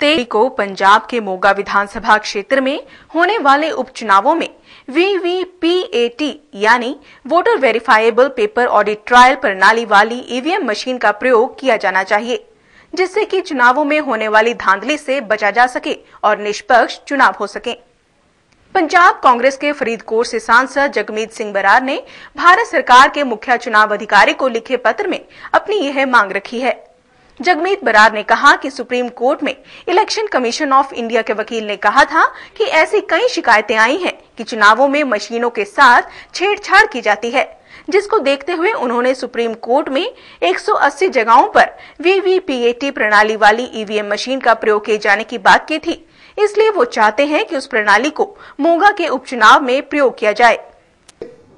23 को पंजाब के मोगा विधानसभा क्षेत्र में होने वाले उपचुनावों में वीवीपीएटी यानी वोटर वेरिफाइएबल पेपर ऑडिट ट्रायल प्रणाली वाली ईवीएम मशीन का प्रयोग किया जाना चाहिए, जिससे कि चुनावों में होने वाली धांधली से बचा जा सके और निष्पक्ष चुनाव हो सके। पंजाब कांग्रेस के फरीदकोट से सांसद जगमीत सिंह बरार ने भारत सरकार के मुख्य चुनाव अधिकारी को लिखे पत्र में अपनी यह मांग रखी है। जगमीत बरार ने कहा कि सुप्रीम कोर्ट में इलेक्शन कमीशन ऑफ इंडिया के वकील ने कहा था कि ऐसी कई शिकायतें आई हैं कि चुनावों में मशीनों के साथ छेड़छाड़ की जाती है, जिसको देखते हुए उन्होंने सुप्रीम कोर्ट में 180 जगहों पर वीवीपीएटी प्रणाली वाली ईवीएम मशीन का प्रयोग किए जाने की बात की थी। इसलिए वो चाहते हैं कि उस प्रणाली को मोगा के उपचुनाव में प्रयोग किया जाए।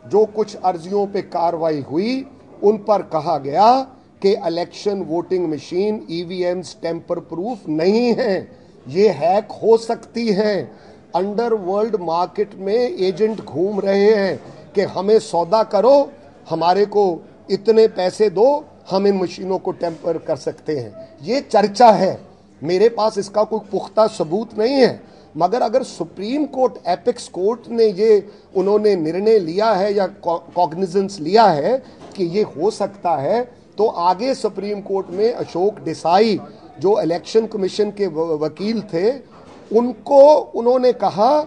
जो कुछ अर्जियों पे कार्रवाई हुई उन पर कहा गया कि election voting machine EVMs tamper proof नहीं है, ये हैक हो सकती है। अंडरवर्ल्ड मार्केट में एजेंट घूम रहे हैं कि हमें सौदा करो, हमारे को इतने पैसे दो, हम इन मशीनों को टेम्पर कर सकते हैं। ये चर्चा है, मेरे पास इसका कोई पुख्ता सबूत नहीं है, मगर अगर सुप्रीम कोर्ट एपेक्स कोर्ट ने ये उन्होंने निर्णय लिया है या कॉग्निजेंस लिया है कि ये हो सकता है, तो आगे सुप्रीम कोर्ट में अशोक देसाई जो इलेक्शन कमीशन के वकील थे, उनको उन्होंने कहा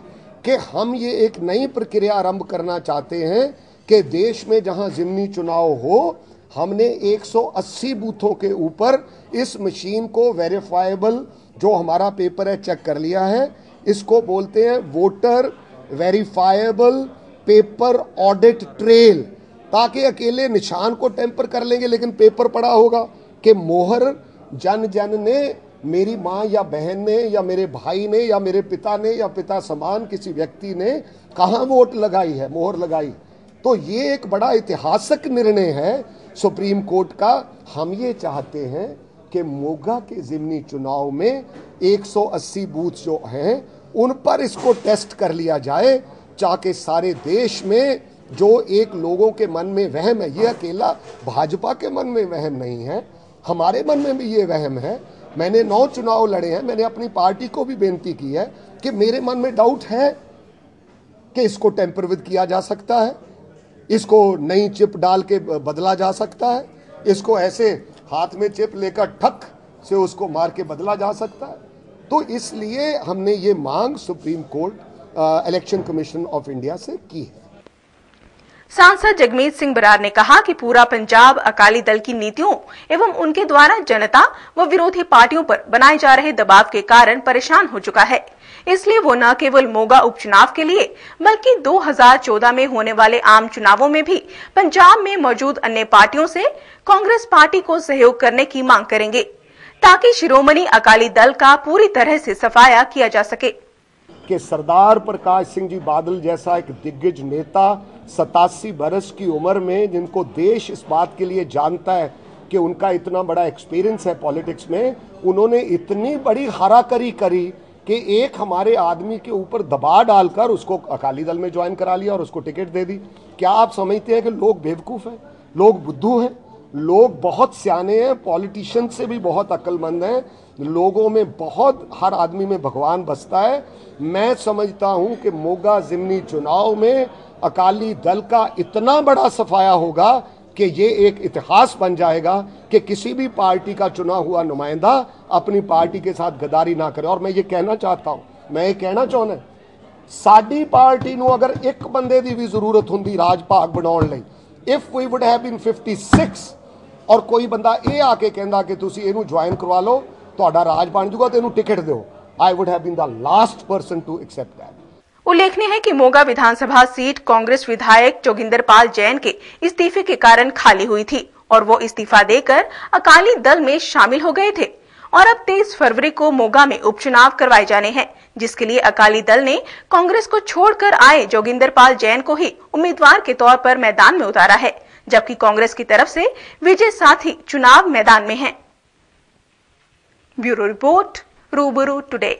कि हम ये एक नई प्रक्रिया आरंभ करना चाहते हैं कि देश में जहां ज़िमनी चुनाव हो, हमने 180 बूथों के ऊपर इस मशीन को वेरीफाइबल जो हमारा पेपर है चेक कर लिया है। इसको बोलते हैं voter verifiable paper audit trail, ताकि अकेले निशान को टेम्पर कर लेंगे लेकिन पेपर पड़ा होगा कि मोहर जन जन ने, मेरी माँ या बहन ने या मेरे भाई ने या मेरे पिता ने या पिता समान किसी व्यक्ति ने कहाँ वोट लगाई है, मोहर लगाई। तो ये एक बड़ा ऐतिहासिक निर्णय है सुप्रीम कोर्ट का। हम ये चाहते हैं कि मोगा के ज़िमनी चुनाव में 180 बूथ जो हैं उन पर इसको टेस्ट कर लिया जाए, ताकि सारे देश में जो एक लोगों के मन में वहम है, ये अकेला भाजपा के मन में वहम नहीं है, हमारे मन में भी ये वहम है। मैंने 9 चुनाव लड़े हैं, मैंने अपनी पार्टी को भी बेनती की है कि मेरे मन में डाउट है कि इसको टेम्पर विद किया जा सकता है, इसको नई चिप डाल के बदला जा सकता है, इसको ऐसे हाथ में चिप लेकर ठक से उसको मार के बदला जा सकता है। तो इसलिए हमने ये मांग supreme court election commission of India से की है। सांसद जगमीत सिंह बरार ने कहा कि पूरा पंजाब अकाली दल की नीतियों एवं उनके द्वारा जनता व विरोधी पार्टियों पर बनाए जा रहे दबाव के कारण परेशान हो चुका है। इसलिए वो न केवल मोगा उपचुनाव के लिए बल्कि 2014 में होने वाले आम चुनावों में भी पंजाब में मौजूद अन्य पार्टियों से कांग्रेस पार्टी को सहयोग करने की मांग करेंगे, ताकि शिरोमणि अकाली दल का पूरी तरह से सफाया किया जा सके। कि सरदार प्रकाश सिंह जी बादल जैसा एक दिग्गज नेता 87 बरस की उम्र में, जिनको देश इस बात के लिए जानता है कि उनका इतना बड़ा एक्सपीरियंस है पॉलिटिक्स में, उन्होंने इतनी बड़ी हाराकरी करी कि एक हमारे आदमी के ऊपर दबाव डालकर उसको अकाली दल में ज्वाइन करा लिया और उसको टिकट दे दी। क्या आप समझते हैं कि लोग बेवकूफ़ हैं, लोग बुद्धू हैं? लोग बहुत सियाने हैं, पॉलिटिशियन से भी बहुत अक्लमंद हैं, लोगों में बहुत, हर आदमी में भगवान बसता है। मैं समझता हूं कि मोगा ज़िमनी चुनाव में अकाली दल का इतना बड़ा सफाया होगा कि ये एक इतिहास बन जाएगा कि किसी भी पार्टी का चुना हुआ नुमाइंदा अपनी पार्टी के साथ गद्दारी ना करे। और मैं ये कहना चाहता हूँ, मैं ये कहना चाहना, साडी पार्टी नूं अगर एक बंदे की भी जरूरत होंदी राज भाग बनाउण लई, if we would have been 56 और कोई बंदा ये आके कहंदा कि तुसीं इहनूं ज्वाइन करवा लो, तुहाडा राज बन जूगा तो इहनूं टिकट दिओ, I would have been the last person to accept that. उल्लेखनीय है कि मोगा विधानसभा सीट कांग्रेस विधायक जोगिंदर पाल जैन के इस्तीफे के कारण खाली हुई थी और वो इस्तीफा देकर अकाली दल में शामिल हो गए थे। और अब 23 फरवरी को मोगा में उपचुनाव करवाए जाने हैं, जिसके लिए अकाली दल ने कांग्रेस को छोड़कर आए जोगिंदर पाल जैन को ही उम्मीदवार के तौर पर मैदान में उतारा है, जबकि कांग्रेस की तरफ से विजय साथी चुनाव मैदान में हैं। ब्यूरो रिपोर्ट, रूबरू टुडे।